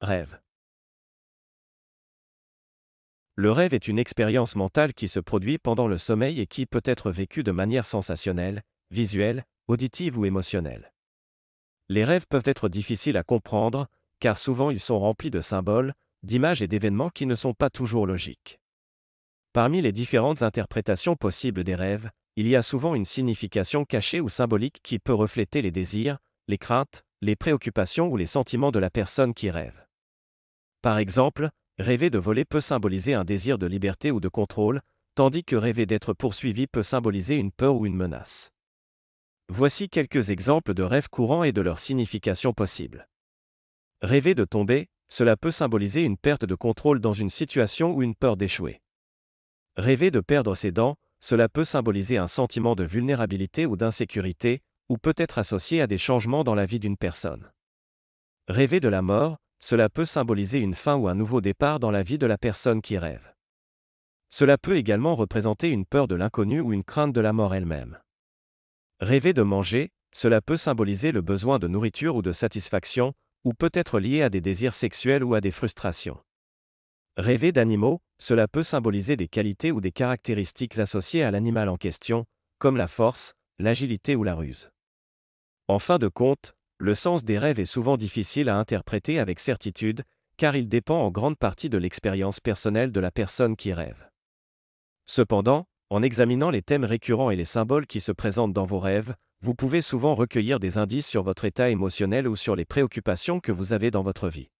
Rêve. Le rêve est une expérience mentale qui se produit pendant le sommeil et qui peut être vécue de manière sensationnelle, visuelle, auditive ou émotionnelle. Les rêves peuvent être difficiles à comprendre, car souvent ils sont remplis de symboles, d'images et d'événements qui ne sont pas toujours logiques. Parmi les différentes interprétations possibles des rêves, il y a souvent une signification cachée ou symbolique qui peut refléter les désirs, les craintes, les préoccupations ou les sentiments de la personne qui rêve. Par exemple, rêver de voler peut symboliser un désir de liberté ou de contrôle, tandis que rêver d'être poursuivi peut symboliser une peur ou une menace. Voici quelques exemples de rêves courants et de leur signification possible. Rêver de tomber, cela peut symboliser une perte de contrôle dans une situation ou une peur d'échouer. Rêver de perdre ses dents, cela peut symboliser un sentiment de vulnérabilité ou d'insécurité, ou peut être associé à des changements dans la vie d'une personne. Rêver de la mort, cela peut symboliser une fin ou un nouveau départ dans la vie de la personne qui rêve. Cela peut également représenter une peur de l'inconnu ou une crainte de la mort elle-même. Rêver de manger, cela peut symboliser le besoin de nourriture ou de satisfaction, ou peut être lié à des désirs sexuels ou à des frustrations. Rêver d'animaux, cela peut symboliser des qualités ou des caractéristiques associées à l'animal en question, comme la force, l'agilité ou la ruse. En fin de compte, le sens des rêves est souvent difficile à interpréter avec certitude, car il dépend en grande partie de l'expérience personnelle de la personne qui rêve. Cependant, en examinant les thèmes récurrents et les symboles qui se présentent dans vos rêves, vous pouvez souvent recueillir des indices sur votre état émotionnel ou sur les préoccupations que vous avez dans votre vie.